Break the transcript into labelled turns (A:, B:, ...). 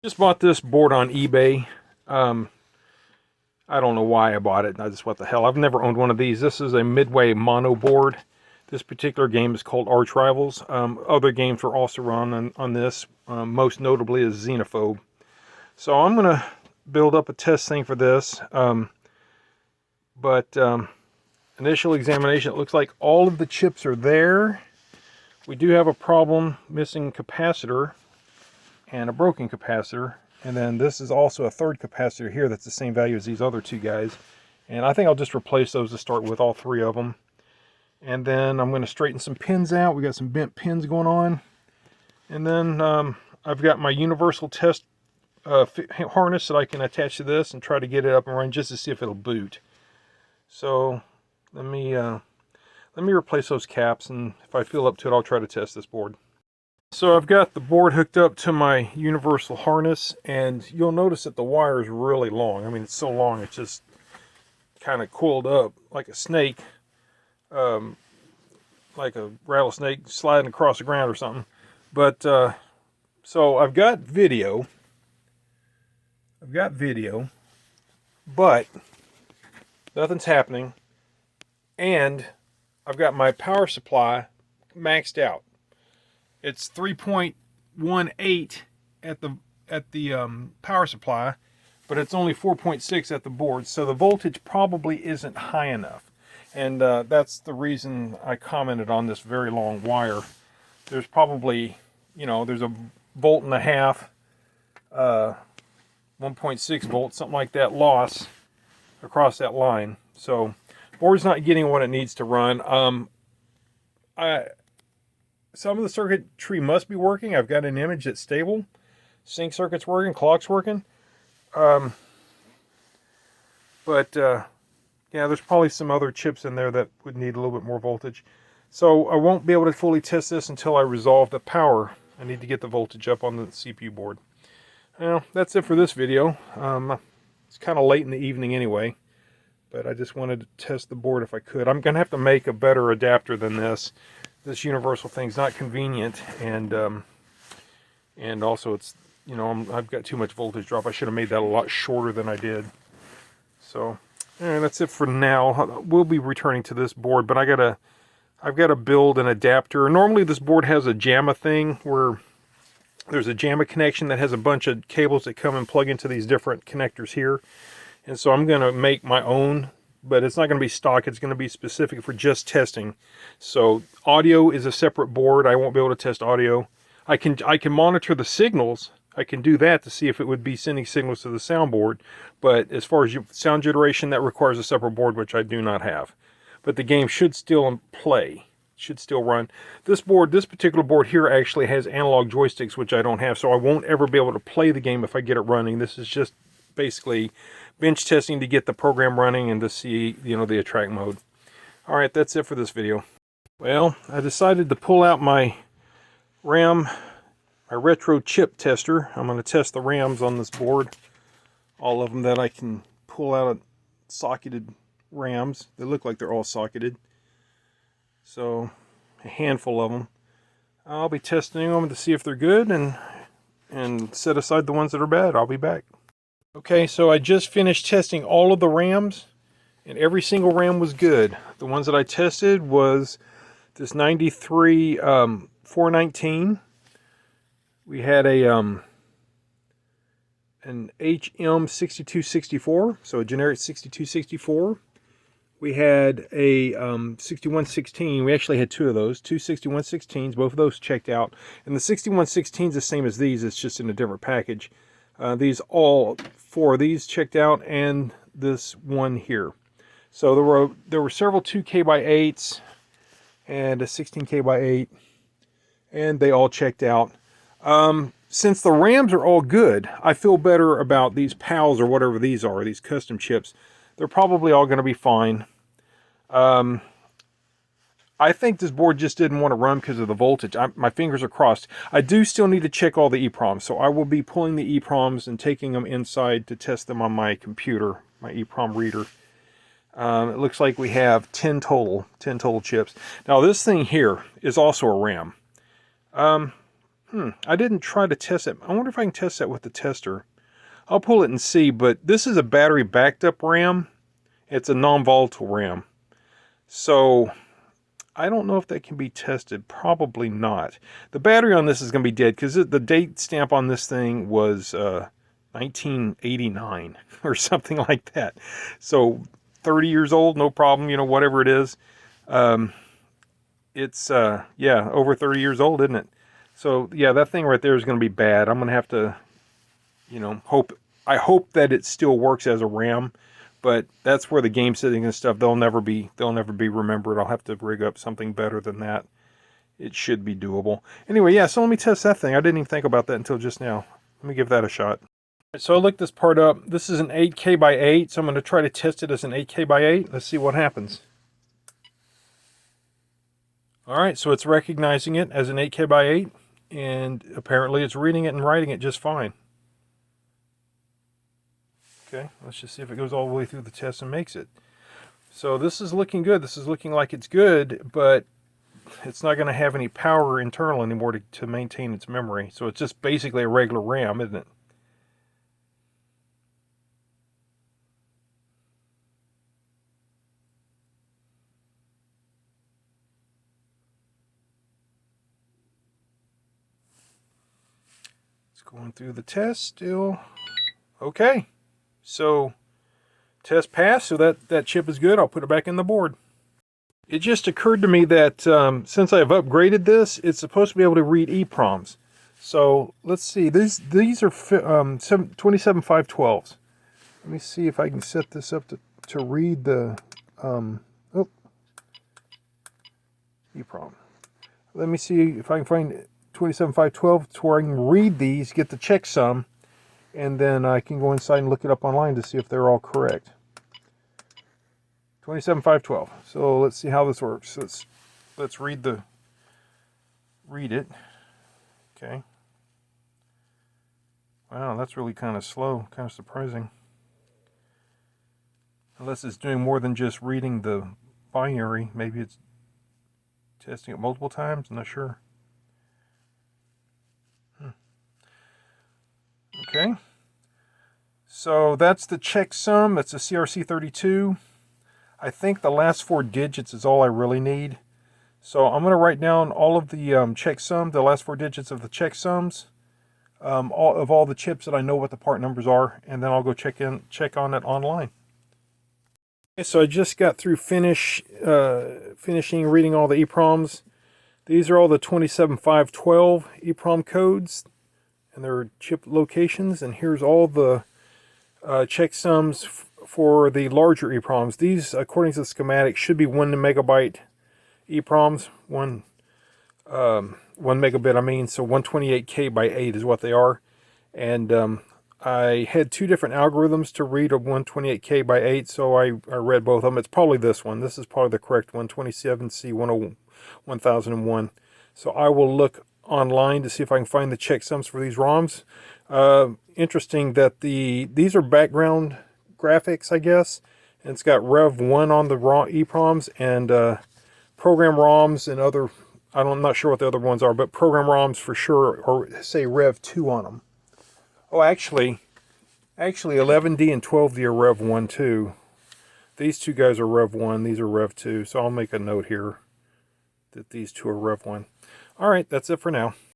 A: Just bought this board on eBay. I don't know why I bought it. I just, what the hell. I've never owned one of these. This is a Midway Mona board. This particular game is called Arch Rivals. Other games were also run on this. Most notably is Xenophobe. So I'm going to build up a test thing for this. Initial examination, it looks like all of the chips are there. We do have a problem, missing capacitor and a broken capacitor. And then this is also a third capacitor here that's the same value as these other two guys. And I think I'll just replace those to start with, all three of them. And then I'm going to straighten some pins out. We got some bent pins going on. And then I've got my universal test harness that I can attach to this and try to get it up and running just to see if it'll boot. So let me replace those caps, and if I feel up to it, I'll try to test this board. So I've got the board hooked up to my universal harness, and you'll notice that the wire is really long. I mean, it's so long, it's just kind of coiled up like a snake, like a rattlesnake sliding across the ground or something. But so I've got video, but nothing's happening, and I've got my power supply maxed out. It's 3.18 at the power supply, but it's only 4.6 at the board, so the voltage probably isn't high enough. And that's the reason I commented on this very long wire. There's probably, there's a volt and a half, 1.6 volts, something like that, loss across that line. So board's not getting what it needs to run. Some of the circuitry must be working. I've got an image that's stable. Sync circuit's working, clock's working. Yeah, there's probably some other chips in there that would need a little bit more voltage. So I won't be able to fully test this until I resolve the power. I need to get the voltage up on the CPU board. Well, that's it for this video. It's kind of late in the evening anyway, but I just wanted to test the board if I could. I'm going to have to make a better adapter than this. This universal thing's not convenient, and also it's, I've got too much voltage drop. I should have made that a lot shorter than I did. So, that's it for now. We'll be returning to this board, but I've got to build an adapter. Normally this board has a JAMMA thing where there's a JAMMA connection that has a bunch of cables that come and plug into these different connectors here. And so I'm going to make my own, but it's not going to be stock. It's going to be specific for just testing. So audio is a separate board. I won't be able to test audio. I can monitor the signals. I can do that to see if it would be sending signals to the soundboard. But as far as sound generation, that requires a separate board, which I do not have. But the game should still play. Should still run. This particular board here actually has analog joysticks, which I don't have. So I won't ever be able to play the game if I get it running. This is just basically bench testing to get the program running and to see, the attract mode. All right, that's it for this video. Well, I decided to pull out my RAM, my retro chip tester. I'm going to test the RAMs on this board. All of them that I can pull out of socketed RAMs. They look like they're all socketed. So, a handful of them. I'll be testing them to see if they're good and set aside the ones that are bad. I'll be back. Okay, so I just finished testing all of the RAMs, and every single RAM was good. The ones that I tested was this 93 419. We had an HM6264, so a generic 6264. We had a 6116. We actually had two of those, two 6116s. Both of those checked out. And the 6116 is the same as these. It's just in a different package. All four of these checked out, and this one here. So there were several 2K/8s and a 16K/8, and they all checked out. Since the RAMs are all good, I feel better about these PALs or whatever these are, these custom chips. They're probably all going to be fine. I think this board just didn't want to run because of the voltage. My fingers are crossed. I do still need to check all the EPROMs, so I will be pulling the EPROMs and taking them inside to test them on my computer, my EPROM reader. It looks like we have 10 total chips. Now this thing here is also a RAM. I didn't try to test it. I wonder if I can test that with the tester. I'll pull it and see, but this is a battery backed up RAM. It's a non-volatile RAM. So I don't know if that can be tested. Probably not. The battery on this is going to be dead because the date stamp on this thing was 1989 or something like that. So 30 years old, no problem, whatever it is. It's, yeah, over 30 years old, isn't it? So, yeah, that thing right there is going to be bad. I'm going to have to, I hope that it still works as a RAM. But that's where the game settings and stuff, they'll never be remembered. I'll have to rig up something better than that. It should be doable. Anyway, yeah, so let me test that thing. I didn't even think about that until just now. Let me give that a shot. So I looked this part up. This is an 8K by 8, so I'm going to try to test it as an 8K by 8. Let's see what happens. Alright, so it's recognizing it as an 8K by 8, and apparently it's reading it and writing it just fine. Okay, let's just see if it goes all the way through the test and makes it. So this is looking good. This is looking like it's good, but it's not going to have any power internal anymore to maintain its memory. So it's just basically a regular RAM, isn't it? It's going through the test still. Okay. So, test passed, so that chip is good. I'll put it back in the board. It just occurred to me that since I've upgraded this, it's supposed to be able to read EPROMs. So, let's see. These are 27512s. Let me see if I can set this up to read the EPROM. Let me see if I can find 27512 to where I can read these, get the checksum, and then I can go inside and look it up online to see if they're all correct. 27512. So let's see how this works. Let's read it. Okay. Wow, that's really kind of slow, kind of surprising. Unless it's doing more than just reading the binary, maybe it's testing it multiple times. I'm not sure. Okay, so that's the checksum. That's a CRC32. I think the last 4 digits is all I really need. So I'm going to write down all of the checksum, the last 4 digits of the checksums, all the chips that I know what the part numbers are, and then I'll go check on it online. Okay, so I just got through finishing reading all the EPROMs. These are all the 27512 EPROM codes and their chip locations, and here's all the checksums for the larger EPROMs. These, according to the schematic, should be 1 megabyte EPROMs. 1 megabit, I mean, so 128K by 8 is what they are. And I had 2 different algorithms to read a 128K by 8, so I read both of them. It's probably this one. This is probably the correct one, 27C1001. So I will look online to see if I can find the checksums for these ROMs. Interesting that these are background graphics, I guess, and it's got Rev 1 on the EPROMs and program ROMs and other, I'm not sure what the other ones are, but program ROMs for sure, or say Rev 2 on them. Oh, actually 11D and 12D are Rev 1 too. These 2 guys are Rev 1, these are Rev 2, so I'll make a note here that these 2 are Rev 1. Alright, that's it for now.